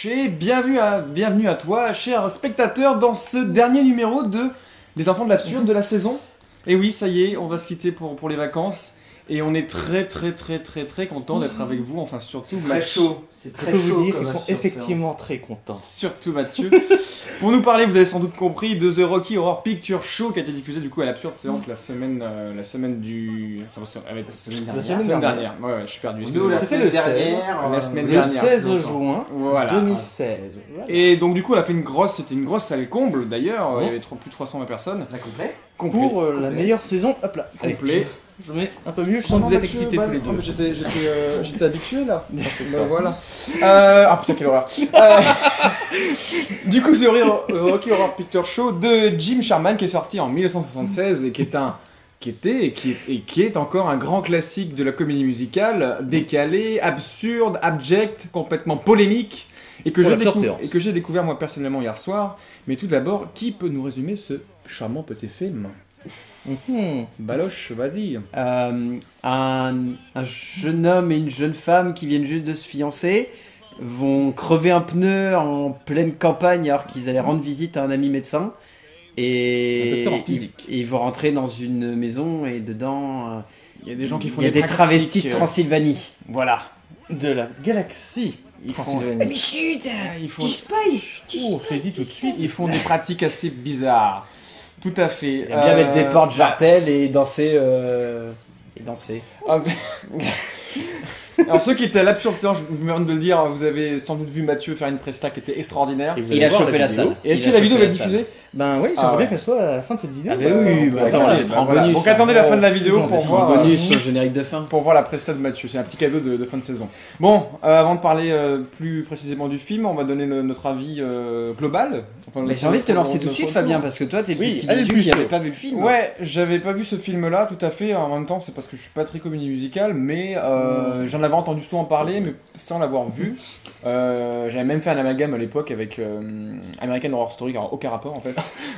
Baloche et bienvenue à toi, cher spectateur, dans ce dernier numéro des Enfants de l'Absurde de la saison. Et oui, ça y est, on va se quitter pour les vacances. Et on est très content d'être avec vous, enfin surtout très chaud. C'est très chaud. Je peux vous dire qu'ils sont effectivement très contents. Surtout Mathieu. Pour nous parler, vous avez sans doute compris, de The Rocky Horror Picture Show qui a été diffusé du coup à l'Absurde Séance la semaine dernière. Ouais, je suis perdu. C'était le 16. La semaine dernière. Le 16 juin voilà. 2016. Voilà. Et donc du coup, on a fait c'était une grosse salle comble d'ailleurs. Il y avait plus de 320 personnes. La complet. Pour la meilleure saison. Hop là. Complet. Je mets un peu mieux, je sens que vous êtes excités tous les deux. J'étais habitué là. Voilà. Ah putain, quelle horreur. Du coup, c'est Rocky Horror Picture Show de Jim Sherman qui est sorti en 1976 et qui est encore un grand classique de la comédie musicale, décalé, absurde, abject, complètement polémique. Et que j'ai découvert moi personnellement hier soir. Mais tout d'abord, qui peut nous résumer ce charmant petit film ? Baloche, vas-y. Un jeune homme et une jeune femme qui viennent juste de se fiancer vont crever un pneu en pleine campagne alors qu'ils allaient rendre visite à un ami médecin. Et un docteur en physique. Ils vont rentrer dans une maison et dedans, il y a des gens qui font des travestis de Transylvanie. Voilà. De la galaxie. Transylvanie. Mais chut, c'est dit tout de suite. Ils font des pratiques assez bizarres. Tout à fait. Ils aiment bien mettre des portes jartelles et danser. Alors ceux qui étaient à l'Absurde Séance, je me permets de le dire, vous avez sans doute vu Mathieu faire une presta qui était extraordinaire. Il a chauffé la salle. Et est-ce que la vidéo va être diffusée ? Ben oui, j'aimerais bien qu'elle soit à la fin de cette vidéo. Ah ben oui, attends, elle est en bonus. Donc attendez la fin de la vidéo pour voir bonus sur le générique de fin. Pour voir la presta de Mathieu, c'est un petit cadeau de fin de saison. Bon, avant de parler plus précisément du film, on va donner notre avis global. Mais j'ai envie de te lancer tout de suite, Fabien, parce que toi t'es le petit bisu qui n'avait pas vu le film. Ouais, j'avais pas vu ce film-là, tout à fait. En même temps, c'est parce que je suis pas très comédie musicale, mais j'en avais entendu souvent parler, mais sans l'avoir vu. J'avais même fait un amalgame à l'époque avec American Horror Story, qui n'a aucun rapport en fait.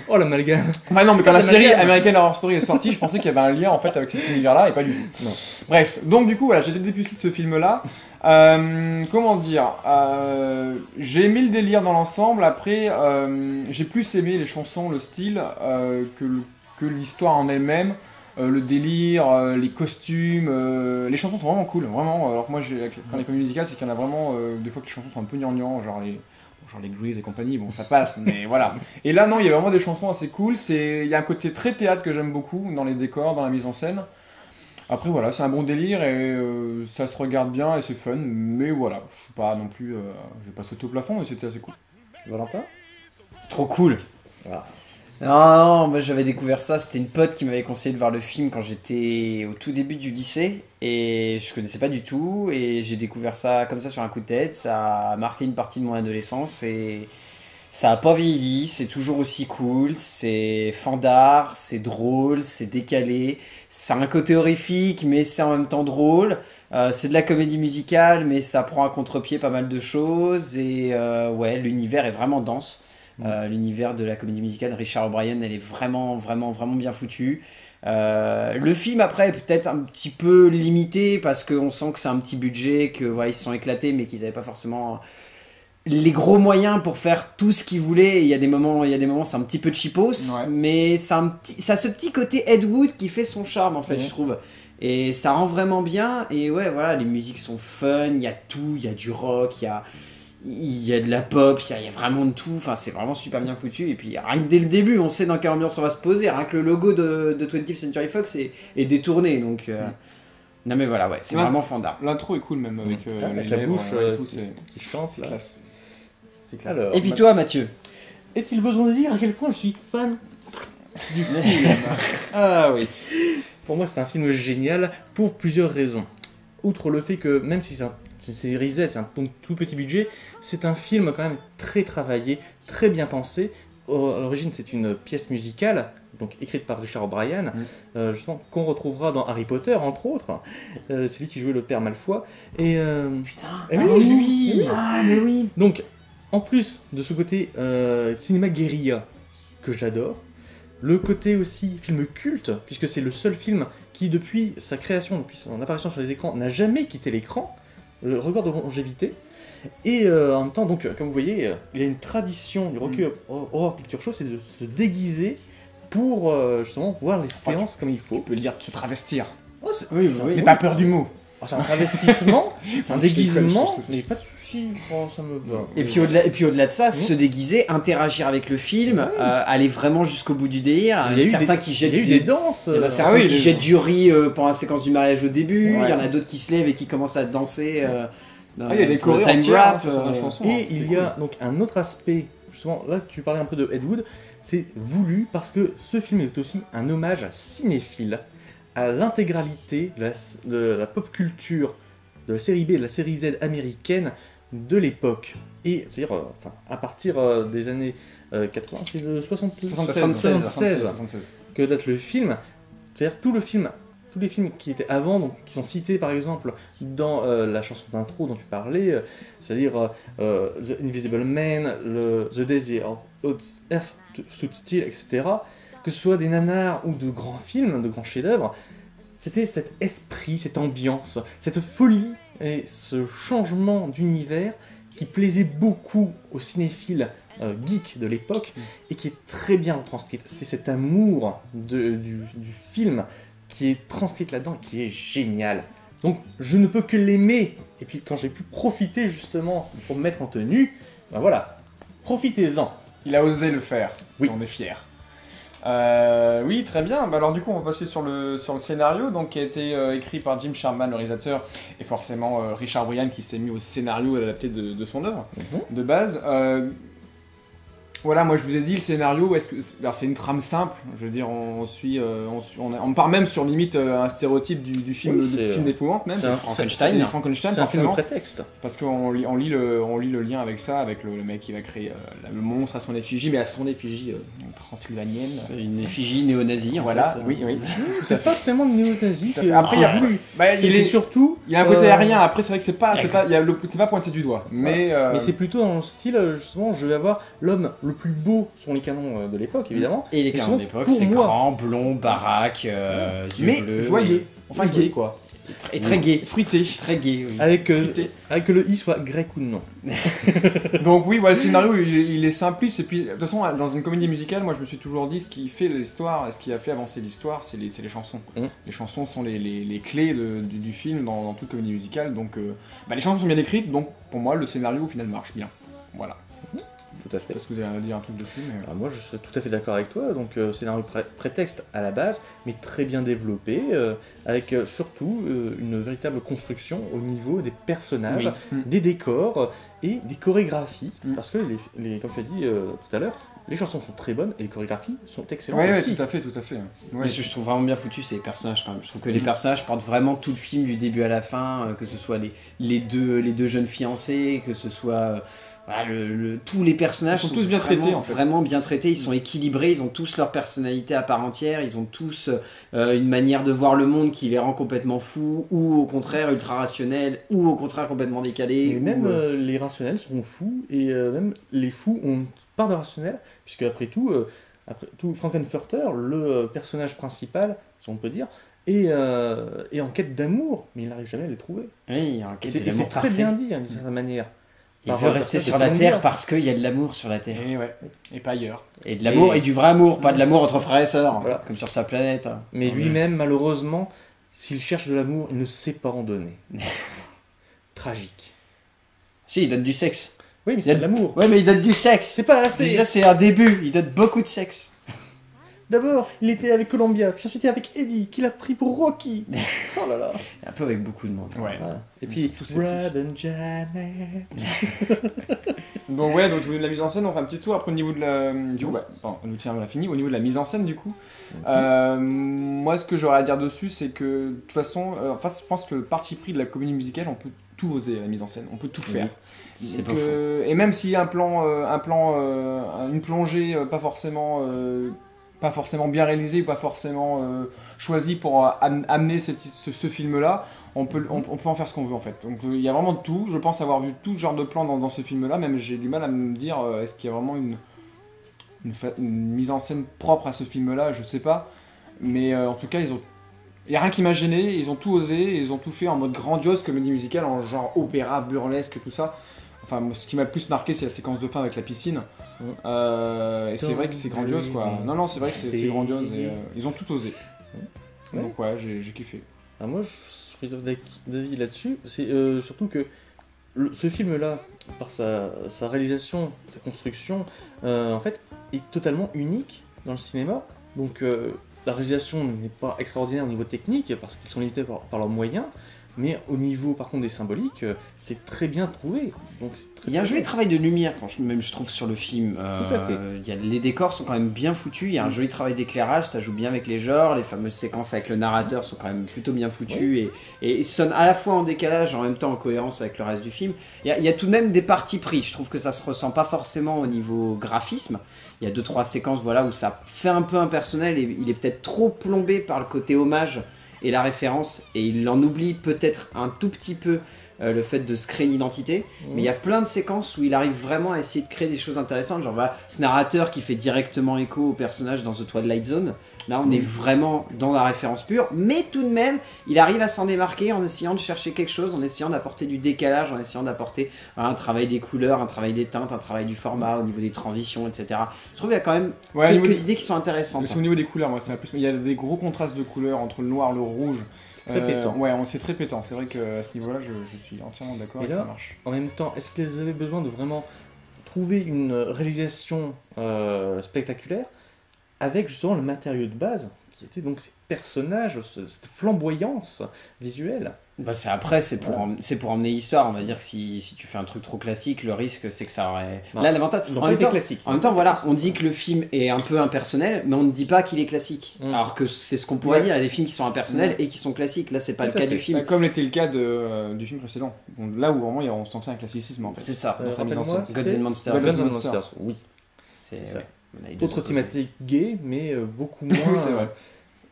Oh l'amalgame. Ouais non, mais quand la série American Horror Story est sortie, je pensais qu'il y avait un lien en fait avec cet univers-là et pas du tout. Non. Bref, donc du coup voilà, j'ai été dépucelé de ce film-là. Comment dire, j'ai aimé le délire dans l'ensemble. Après, j'ai plus aimé les chansons, le style que l'histoire en elle-même. Le délire, les costumes, les chansons sont vraiment cool, vraiment. Alors que moi, quand les comédies musicales, c'est qu'il y en a vraiment des fois que les chansons sont un peu gnangnang, genre les Grease et compagnie, bon ça passe, mais voilà. Et là non, il y a vraiment des chansons assez cool, il y a un côté très théâtre que j'aime beaucoup, dans les décors, dans la mise en scène. Après voilà, c'est un bon délire et ça se regarde bien et c'est fun, mais voilà, je suis pas non plus, je vais pas sauter au plafond, mais c'était assez cool. Valentin ? C'est trop cool. Voilà. Non, moi j'avais découvert ça, c'était une pote qui m'avait conseillé de voir le film quand j'étais au tout début du lycée et je connaissais pas du tout et j'ai découvert ça comme ça sur un coup de tête, ça a marqué une partie de mon adolescence et ça a pas vieilli, c'est toujours aussi cool, c'est fandard, c'est drôle, c'est décalé, ça a un côté horrifique mais c'est en même temps drôle, c'est de la comédie musicale mais ça prend à contre-pied pas mal de choses et ouais, l'univers est vraiment dense. L'univers de la comédie musicale, Richard O'Brien, elle est vraiment bien foutue. Le film après est peut-être un petit peu limité parce qu'on sent que c'est un petit budget, que voilà, ils se sont éclatés mais qu'ils n'avaient pas forcément les gros moyens pour faire tout ce qu'ils voulaient. Il y a des moments c'est un petit peu cheapos, ouais. Mais ça a ce petit côté Ed Wood qui fait son charme en fait, je trouve. Et ça rend vraiment bien. Et ouais, voilà, les musiques sont fun, il y a tout, il y a du rock, il y a de la pop, il y a vraiment de tout, enfin c'est vraiment super bien foutu et puis rien que dès le début on sait dans quelle ambiance on va se poser, rien que le logo de 20th Century Fox est détourné donc non mais voilà, ouais, c'est vraiment fandard. L'intro est cool même avec la bouche et tout, qui chante là. C'est classe. Alors, et puis toi Mathieu, est-il besoin de dire à quel point je suis fan du film? Ah oui. Pour moi c'est un film génial pour plusieurs raisons. Outre le fait que même si c'est une série Z, c'est un tout petit budget, c'est un film quand même très travaillé, très bien pensé. À l'origine, c'est une pièce musicale, donc écrite par Richard O'Brien, justement, qu'on retrouvera dans Harry Potter, entre autres. C'est lui qui jouait le père Malfoy. Et, putain, mais c'est lui. Ah, mais oui. Donc, en plus de ce côté cinéma guérilla que j'adore, le côté aussi film culte, puisque c'est le seul film qui, depuis sa création, depuis son apparition sur les écrans, n'a jamais quitté l'écran, le record de longévité, Et en même temps, donc, comme vous voyez, il y a une tradition du Rocky Horror Picture Show, c'est de se déguiser pour justement voir les séances comme il faut. Tu peux le dire de se travestir. Oh, c'est N'aie pas peur du mot. c'est un travestissement, c'est un déguisement, je sais. mais pas de soucis, oh, ça me va. Et puis au-delà de ça, se déguiser, interagir avec le film, aller vraiment jusqu'au bout du délire. Il y a eu certains qui jettent il y a eu des danses. il y en a certains qui les jettent du riz pendant la séquence du mariage au début. Ouais. Il y en a d'autres qui se lèvent et qui commencent à danser. Il y a des pour le chorés time entières, rap. hein, sur certaines chansons. Et il y a donc un autre aspect, justement, là tu parlais un peu de Ed Wood, c'est voulu parce que ce film est aussi un hommage cinéphile à l'intégralité de la pop culture, de la série B et de la série Z américaine de l'époque. Et c'est-à-dire, à partir des années 80, c'est de 76 que date le film. C'est-à-dire tous les films qui étaient avant, donc qui sont cités par exemple dans la chanson d'intro dont tu parlais, c'est-à-dire The Invisible Man, The Day the Earth Stood Still, etc., que ce soit des nanars ou de grands films, de grands chefs-d'œuvre, c'était cet esprit, cette ambiance, cette folie et ce changement d'univers qui plaisait beaucoup aux cinéphiles geeks de l'époque et qui est très bien transcrit. C'est cet amour du film qui est transcrite là-dedans, qui est génial. Donc je ne peux que l'aimer. Et puis quand j'ai pu profiter justement pour me mettre en tenue, ben voilà, profitez-en. Il a osé le faire. Oui. On est fiers. Oui, très bien. Bah, alors du coup, on va passer sur le scénario, donc qui a été écrit par Jim Sharman, le réalisateur, et forcément Richard Bryan qui s'est mis au scénario adapté de son œuvre de base. Voilà, moi je vous ai dit le scénario. Alors, c'est une trame simple. Je veux dire, on part même sur limite un stéréotype du film, Oui, du film d'épouvante même. c'est un Frankenstein. C'est Frankenstein, C'est un film de forcément. prétexte. Parce qu'on lit le lien avec ça, avec le mec qui va créer le monstre à son effigie, mais à son effigie transylvanienne. C'est une effigie néo-nazie en Voilà, fait. oui. C'est pas tellement de néo-nazi. Tout à fait. Après, il y a voulu. bah, C'est surtout. il y a un côté aérien. Après, c'est vrai que c'est pas pointé du doigt. Mais Mais c'est plutôt dans le style, justement, je vais avoir l'homme le plus beau sur les canons de l'époque, évidemment. Et les Et canons souvent, de l'époque, pour c'est moi- grand, blond, baraque, yeux mais bleus. joyeux. Enfin, gay, quoi. Et très gay. Fruité. Très gay, oui. Avec, Fruité. avec que le i soit grec ou non. Donc oui, voilà, le scénario, il est simpliste. Et puis, de toute façon, dans une comédie musicale, moi, je me suis toujours dit, ce qui fait l'histoire, et ce qui a fait avancer l'histoire, c'est les chansons. Les chansons sont les clés du film dans toute comédie musicale. Donc, les chansons sont bien écrites, donc pour moi, le scénario, au final, marche bien. Voilà. Tout à fait. Parce que vous allez dire un truc dessus, mais... Alors moi je serais tout à fait d'accord avec toi, donc scénario prétexte à la base, mais très bien développé, avec surtout une véritable construction au niveau des personnages, Oui. des décors et des chorégraphies, Mm. parce que comme tu as dit tout à l'heure, les chansons sont très bonnes et les chorégraphies sont excellentes Ouais, aussi. tout à fait. Ouais. Mais ce que je trouve vraiment bien foutu, c'est les personnages quand même. Je trouve que les personnages portent vraiment tout le film du début à la fin, que ce soit les deux jeunes fiancés, que ce soit voilà, tous les personnages Ils sont tous bien vraiment- traités, en fait. Vraiment bien traités, ils sont équilibrés, ils ont tous leur personnalité à part entière, ils ont tous une manière de voir le monde qui les rend complètement fous, ou au contraire ultra rationnels, ou au contraire complètement décalés. Et ou, même les rationnels sont fous, et même les fous ont une part de rationnel, puisque après tout, Frankenfurter, le personnage principal, si on peut dire, est en quête d'amour, mais il n'arrive jamais à les trouver. Oui, il y a un Et quête c'est de et c'est l'amour très parfait. bien dit, hein, d'une certaine manière. Il Par veut rapport à rester ça, sur c'est la bien Terre dire. parce qu'il y a de l'amour sur la Terre. Et ouais, et pas ailleurs. Et de l'amour et du vrai amour, pas de l'amour entre frères et sœurs, Voilà. comme sur sa planète. Mais lui-même, malheureusement, s'il cherche de l'amour, il ne sait pas en donner. Tragique. Si, il donne du sexe. Oui, mais Il y a c'est de l'amour. Ouais, mais il donne du sexe. C'est pas assez. Déjà, c'est un début. Il donne beaucoup de sexe. D'abord, il était avec Columbia, puis ensuite avec Eddie, qu'il a pris pour Rocky. Oh là là. Un peu avec beaucoup de monde. Ouais. Voilà. Et puis, Tous ces Brad and Janet. Donc ouais, donc au niveau de la mise en scène, on fait un petit tour. Après au niveau de la... Du coup, on a fini. Au niveau de la mise en scène, du coup, moi ce que j'aurais à dire dessus, c'est que de toute façon, je pense que le parti pris de la comédie musicale, on peut tout oser à la mise en scène, on peut tout faire. C'est Donc, pas faux. et même s'il y a une plongée pas forcément bien réalisée, pas forcément choisie pour amener ce film-là, on peut en faire ce qu'on veut en fait. Donc il y a vraiment de tout. Je pense avoir vu tout genre de plans dans ce film-là. Même j'ai du mal à me dire est-ce qu'il y a vraiment une mise en scène propre à ce film-là. Je sais pas. Mais en tout cas, il n'y a rien qui m'a gêné. Ils ont tout osé. Ils ont tout fait en mode grandiose, comédie musicale, en genre opéra, burlesque, tout ça. Enfin, ce qui m'a le plus marqué, c'est la séquence de fin avec la piscine. Et c'est vrai que c'est grandiose, quoi. Non, c'est vrai que c'est grandiose et ils ont tout osé. Donc ouais, j'ai kiffé. Alors moi, je suis d'avis là-dessus. C'est surtout que ce film-là, par sa réalisation, sa construction, en fait, est totalement unique dans le cinéma. Donc la réalisation n'est pas extraordinaire au niveau technique, parce qu'ils sont limités par leurs moyens. Mais au niveau, par contre, des symboliques, c'est très bien trouvé. Donc, il y a un joli travail de lumière, même je trouve, sur le film. Tout à fait. Les décors sont quand même bien foutus, il y a un joli travail d'éclairage, ça joue bien avec les genres, les fameuses séquences avec le narrateur sont quand même plutôt bien foutues et sonnent à la fois en décalage, en même temps en cohérence avec le reste du film. Il y a tout de même des partis pris, je trouve que ça se ressent pas forcément au niveau graphisme. Il y a 2-3 séquences voilà, où ça fait un peu impersonnel et il est peut-être trop plombé par le côté hommage et la référence, et il en oublie peut-être un tout petit peu le fait de se créer une identité, mais il y a plein de séquences où il arrive vraiment à essayer de créer des choses intéressantes, genre voilà, ce narrateur qui fait directement écho au personnage dans The Twilight Zone, là on est vraiment dans la référence pure, mais tout de même, il arrive à s'en démarquer en essayant de chercher quelque chose, en essayant d'apporter du décalage, en essayant d'apporter un travail des couleurs, un travail des teintes, un travail du format, au niveau des transitions, etc. Je trouve qu'il y a quand même quelques idées qui sont intéressantes. C'est au niveau des couleurs, moi, c'est un peu... Il y a des gros contrastes de couleurs entre le noir et le rouge. Très pétant. Ouais, c'est très pétant. C'est vrai qu'à ce niveau-là, je suis entièrement d'accord et ça marche. En même temps, est-ce qu'ils avaient besoin de vraiment trouver une réalisation spectaculaire avec justement le matériau de base qui était donc ces personnages, cette flamboyance visuelle? Bah c'est pour emmener l'histoire. On va dire que si tu fais un truc trop classique, le risque c'est que ça aurait. Là, l'avantage. En même temps, voilà, on dit que le film est un peu impersonnel, mais on ne dit pas qu'il est classique. Alors que c'est ce qu'on pourrait dire. Il y a des films qui sont impersonnels et qui sont classiques. Là, c'est pas le cas du film. Comme l'était le cas du film précédent. Donc, là où vraiment on sentait un classicisme en fait. C'est ça. Dans sa mise en scène. Gods and Monsters. Gods and Monsters, oui. C'est ça. D'autres thématiques gays, mais beaucoup moins. Oui, c'est vrai.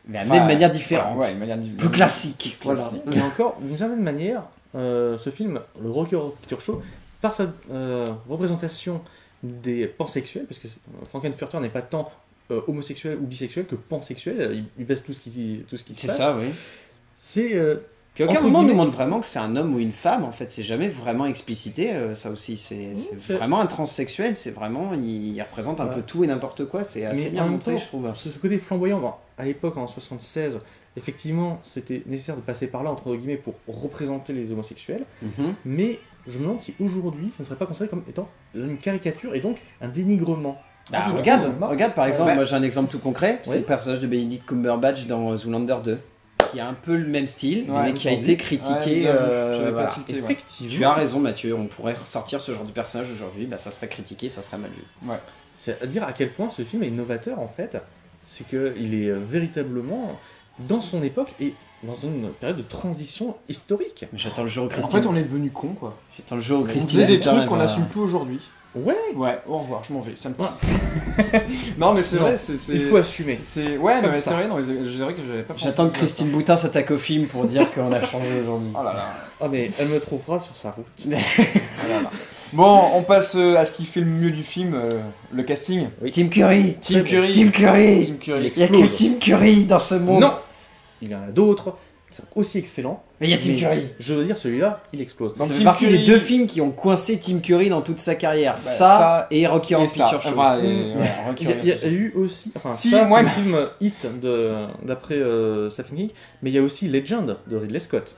Mais amené de manière différente. Ouais, une manière plus classique. Voilà. Et encore, d'une certaine manière, ce film, le Rocky Horror Picture Show, par sa représentation des pansexuels, parce que Frank-N-Furter n'est pas tant homosexuel ou bisexuel que pansexuel, il baisse tout ce qui se passe. C'est ça, oui. C'est... Puis à aucun moment on nous montre vraiment que c'est un homme ou une femme, en fait, c'est jamais vraiment explicité, ça aussi, c'est vraiment un transsexuel, c'est vraiment, il représente un peu tout et n'importe quoi, c'est assez bien montré, je trouve. Ce côté flamboyant, bon, à l'époque, en 76, effectivement, c'était nécessaire de passer par là, entre guillemets, pour représenter les homosexuels, mais je me demande si aujourd'hui, ça ne serait pas considéré comme étant une caricature et donc un dénigrement. Regarde par exemple, moi j'ai un exemple tout concret, c'est le personnage de Benedict Cumberbatch dans Zoolander 2. Qui a un peu le même style, mais qui a été critiqué. Voilà. Effectivement. Tu as raison, Mathieu, on pourrait ressortir ce genre de personnage aujourd'hui, bah, ça serait critiqué, ça serait mal vu. Ouais. C'est à dire à quel point ce film est novateur en fait, c'est qu'il est véritablement dans son époque et dans une période de transition historique. J'attends le jour où Christine. En fait, on est devenu con quoi. J'attends le jour où Christine. On faisait des trucs qu'on n'assume plus aujourd'hui. Ouais, au revoir, je m'en vais, ça me Non, mais c'est vrai, il faut assumer. Ouais, mais c'est vrai, non, je dirais que j'avais pas pensé. J'attends que Christine Boutin s'attaque au film pour dire qu'on a changé aujourd'hui. Oh là là. Oh, mais elle me trouvera sur sa route. Oh là là. Bon, on passe à ce qui fait le mieux du film, le casting. Oui. Tim Curry. Tim Curry. Il y a que Tim Curry dans ce monde. Non, il y en a d'autres qui sont aussi excellents. Mais il y a Tim Curry. Je veux dire, celui-là, il explose. Ça fait partie des deux films qui ont coincé Tim Curry dans toute sa carrière. Ça et Rocky Horror Picture Show. Il y a eu aussi... Enfin, si, ça, moi, c'est le film hit d'après Stephen King, mais il y a aussi Legend de Ridley Scott.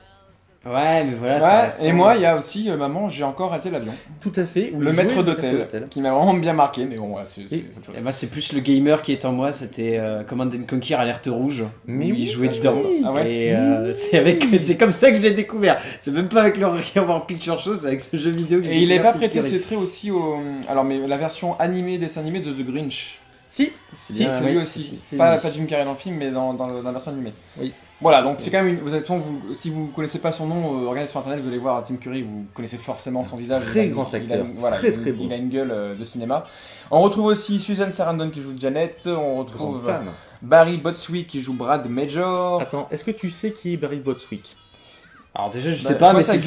Ouais, mais voilà, ça. Et moi, il y a aussi Maman, j'ai encore raté l'avion. Tout à fait. Le maître d'hôtel, qui m'a vraiment bien marqué, mais bon, c'est autre chose. Et moi, c'est plus le gamer qui est en moi, c'était Command & Conquer Alerte Rouge, mais où il jouait dedans. Ah ouais. Et c'est comme ça que je l'ai découvert. C'est même pas avec le Rocky Horror Picture Show, c'est avec ce jeu vidéo que j'ai découvert. Et il n'avait pas prêté ce trait aussi au... Alors, mais la version dessin animé de The Grinch. Si, c'est lui aussi. Pas Jim Carrey dans le film, mais dans la version animée. Oui. Voilà, donc c'est quand même si vous connaissez pas son nom, regardez sur internet, vous allez voir Tim Curry, vous connaissez forcément son visage. Très grand acteur, très beau. Il a une gueule de cinéma. On retrouve aussi Susan Sarandon qui joue Janet, on retrouve Barry Bostwick qui joue Brad Major. Attends, est-ce que tu sais qui est Barry Bostwick? Alors déjà je sais pas, mais c'est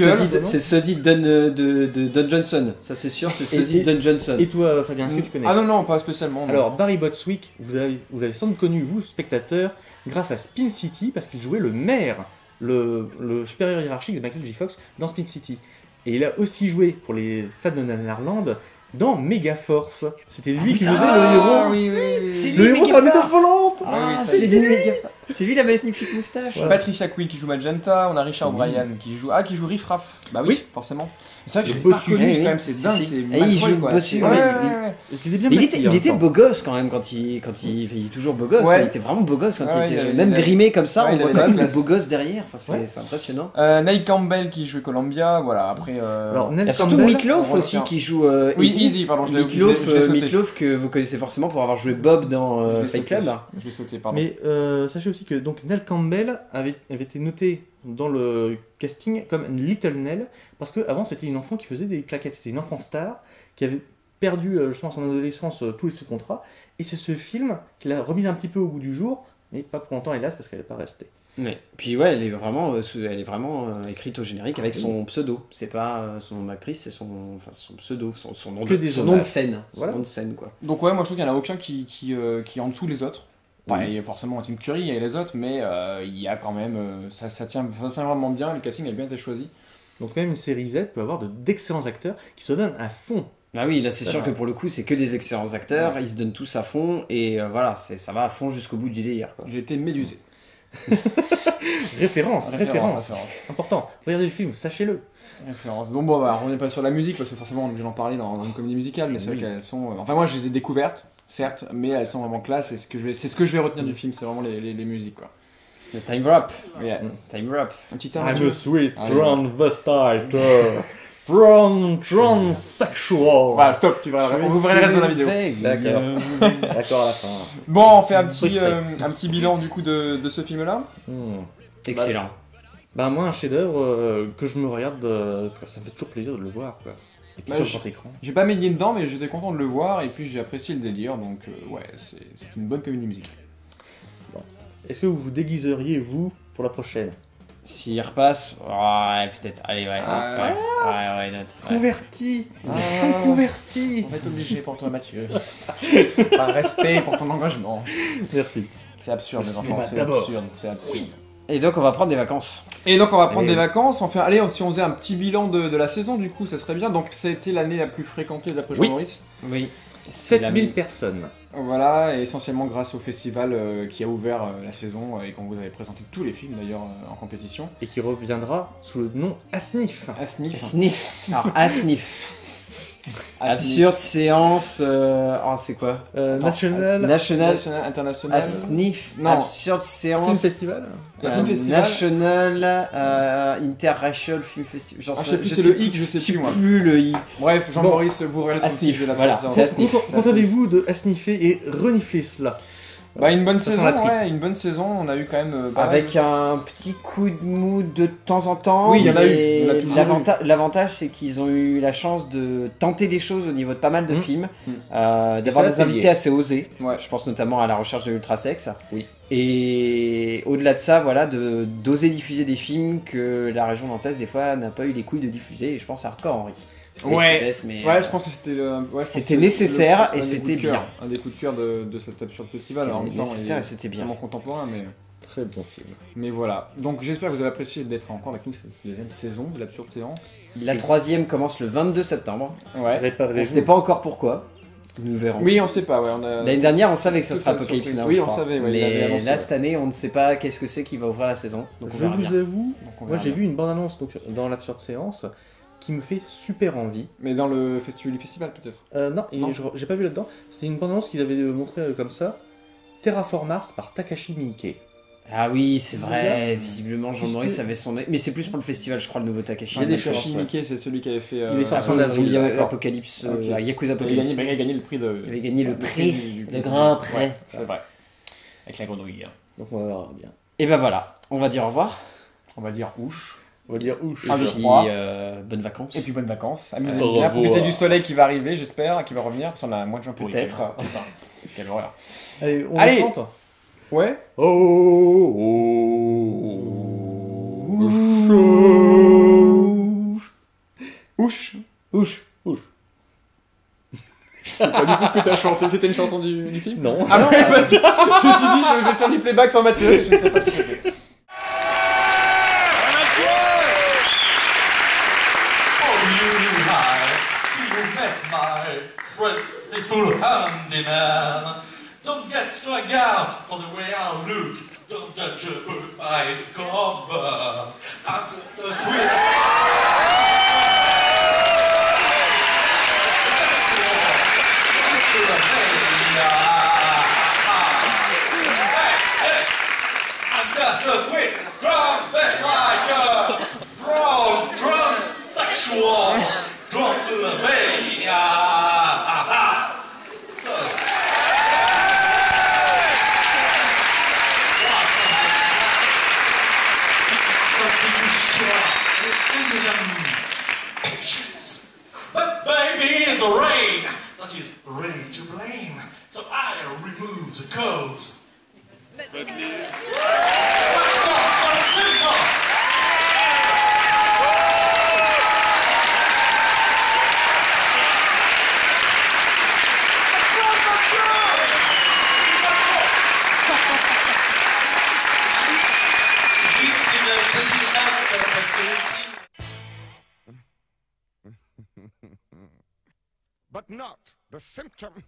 sosie de Don Johnson, ça c'est sûr, c'est sosie de Don Johnson. Et toi Fabien, est-ce que tu connais? Ah non, pas spécialement. Non. Alors Barry Bostwick, vous avez sans doute connu, vous spectateurs, grâce à Spin City, parce qu'il jouait le maire, le supérieur hiérarchique de Michael J. Fox dans Spin City. Et il a aussi joué, pour les fans de Nanarland, dans Megaforce. C'était lui qui putain, faisait le héros. oui, oui, c'est Le héros sur la méthode volante. Ah, oui, ça c'est y est. lui, c'est lui la magnifique moustache. Voilà. Patricia Quinn qui joue Magenta, on a Richard Bryan qui joue qui joue Riff Raff. Bah oui, Oui. forcément. C'est vrai que Le je l'ai pas bossu. reconnu Oui, quand même, oui. c'est Si, dingue, si. c'est Et il Malfoy, joue le quoi. bossu, Ouais, oui. ouais, ouais. Il était bien Il maquillé était, en il était même temps. beau gosse quand même il est toujours beau gosse. Ouais. Il était vraiment beau gosse quand Ouais, il il était avait- jeune. Même il avait- grimé comme ça, ouais, on il voit avait quand la même le classe. beau gosse derrière. Enfin, c'est Ouais. c'est impressionnant. Nate Campbell qui jouait Columbia, voilà, après... Alors, Il y a Nell surtout Campbell, Meatloaf on aussi retient. qui joue Oui, Eddie. Eddie, pardon, je l'ai Meatloaf, sauté. Meatloaf que vous connaissez forcément pour avoir joué Bob dans Je l'ai Fight sauté. Club. Je l'ai sauté, pardon. Mais sachez aussi que donc Nell Campbell avait été notée dans le casting comme Little Nell parce qu'avant c'était une enfant qui faisait des claquettes. C'était une enfant star qui avait perdu justement à son adolescence tous ses contrats. Et c'est ce film qui l'a remise un petit peu au goût du jour, mais pas pour longtemps hélas parce qu'elle n'est pas restée. Mais puis ouais, elle est vraiment écrite au générique avec son pseudo. C'est pas son nom d'actrice, c'est son pseudo, son nom Que de des son hommages. nom de scène. Son Voilà. nom de scène quoi. Donc ouais, moi je trouve qu'il n'y en a aucun qui est en dessous des autres. Enfin, il y a forcément Tim Curry, il y a les autres, mais il y a quand même... ça tient vraiment bien, le casting a bien été choisi. Donc même une série Z peut avoir d'excellents acteurs qui se donnent à fond. Ah oui, là c'est Ça sûr va. que pour le coup c'est que des excellents acteurs, Ouais. ils se donnent tous à fond et voilà, ça va à fond jusqu'au bout du délire quoi. J'ai été médusé. Référence. Référence. Important. Regardez le film, sachez-le. Référence. Donc bon, bah, on n'est pas sur la musique parce que forcément on est obligé d'en parler dans une comédie musicale, mais c'est Oui. vrai qu'elles sont. Enfin, moi je les ai découvertes, certes, mais elles sont vraiment classe. Et c'est ce que je vais retenir du film, c'est vraiment les musiques quoi. Le time wrap, Yeah. time wrap. Un petit air. sweet Allez. transvestite from transsexual. Voilà, stop, on vous verrez le reste de la vidéo. D'accord. D'accord à la fin. Bon, on fait un Freestyle. petit bilan du coup de ce film-là. Excellent. Bah moi un chef-d'œuvre que je me regarde, ça me fait toujours plaisir de le voir quoi. Et puis Bah, sur je- grand écran. J'ai pas baigné dedans, mais j'étais content de le voir et puis j'ai apprécié le délire, donc ouais, c'est une bonne comédie musicale. Est-ce que vous vous déguiseriez vous pour la prochaine? S'il repasse, ouais, peut-être. Allez, ouais. Ah. Ouais, note. Ouais. Convertis. Ah. Ils sont convertis. On va être obligé pour toi, Mathieu. Par respect pour ton engagement. Merci. C'est absurde, Le les enfants, cinéma c'est d'abord. absurde, c'est absurde. Et donc on va prendre des vacances. Et donc on va prendre Et- des vacances, allez, si on faisait un petit bilan de la saison, du coup, ça serait bien. Donc ça a été l'année la plus fréquentée d'après Oui. Jean-Maurice. Oui. C'est la 7000 personnes. Voilà, et essentiellement grâce au festival qui a ouvert la saison et qu'on vous avait présenté tous les films d'ailleurs en compétition. Et qui reviendra sous le nom Asnif. Asnif. Sniff. Alors, à sniff. Asnif. Absurde séance. Oh, c'est quoi National National. National, international. À sniff. Non. Absurde Film séance. Festival. Film Festival. National Interracial Film Festival. Genre, Ah, je sais plus, c'est le I que je sais plus moi. plus le I. Bref, Jean-Maurice, vous verrez À son sniff, site de la voilà, sortie. c'est à sniff. Contentez-vous de Asniffer et renifler cela. Bah une bonne Ça saison, sent la tripe. ouais, une bonne saison, on a eu quand même pas Avec mal. un petit coup de mou de temps en temps. Oui, il y en a eu, mais il y en a toujours L'avantage, c'est qu'ils ont eu la chance de tenter des choses au niveau de pas mal de Mhm. films, Mhm. d'avoir ça, des c'est invités lié. assez osés. Ouais. Je pense notamment à La Recherche de l'Ultrasex. Oui. Et au-delà de ça, voilà, d'oser diffuser des films que la région nantaise, des fois, n'a pas eu les couilles de diffuser. Et je pense à Hardcore Henry. Ouais. C'est bête, mais, Ouais, je pense que c'était ouais, je pense c'était que c'est nécessaire un et des c'était coups de cœur, bien. Un des coups de cœur de cet absurde festival. c'était En même temps, nécessaire il et est c'était bien. vraiment contemporain, Très bon film. mais voilà. Donc j'espère que vous avez apprécié d'être encore avec nous cette deuxième saison de l'absurde séance. La troisième commence le 22 septembre. Ouais. On ne sait Réparez-vous. pas encore pourquoi. Nous verrons. Oui, on sait pas. Ouais, on a. L'année dernière, on savait que ça Toute serait la Apocalypse surprise. Now. Oui, je on crois. savait, ouais, il l'avait mais annoncé, là, ouais. cette année, on ne sait pas qu'est-ce que c'est qui va ouvrir la saison. Donc on Je verra vous bien. avoue, Donc, on moi verra j'ai bien. vu une bande-annonce donc, dans l'absurde séance qui me fait super envie. Mais dans le festival peut-être. Non, et Non. j'ai pas vu là-dedans. C'était une bande-annonce qu'ils avaient montré comme ça. Terraform Mars par Takashi Miike. Ah oui, c'est vrai. Bien. Visiblement, Puisque- Jean-Maurice avait son œil. Mais c'est plus pour le festival, je crois, le nouveau Takashi. Il y a des Takashi chances, ouais. Miike, c'est celui qui avait fait. Il est sorti Ah, en avril, il y a d'accord. Apocalypse, Ok. Yakuza Il a Apocalypse. gagné le prix de. Il avait gagné le prix, du- le grand prix. Ouais, c'est vrai. Avec la grenouille. hein. Donc on va voir bien. Et ben voilà, on va dire au revoir. On va dire ouche. On va dire ouche. Et Ah, deux, puis, trois. bonnes vacances. Et puis bonnes vacances. Au Amusez-vous bien. revoir. Profitez du soleil qui va arriver, j'espère, qui va revenir. Parce qu'on a moins de gens pour Peut-être. Putain, quelle horreur. Allez, on Allez. chante. Ouais. Ouche. Ouche. Je sais pas du tout ce que t'as chanté. C'était une chanson du film Non. Ah non, parce que je me suis dit, je vais faire du playback sans Mathieu. Et je ne sais pas ce que c'était. school handyman. Don't get struck out for the way I look. Don't judge a book by its cover. I've got the sweet. I'm just a sweet drunk like from drunk sexual drunk to the mania. But baby is the rain that is ready to blame, so I remove the cause. But not the symptom.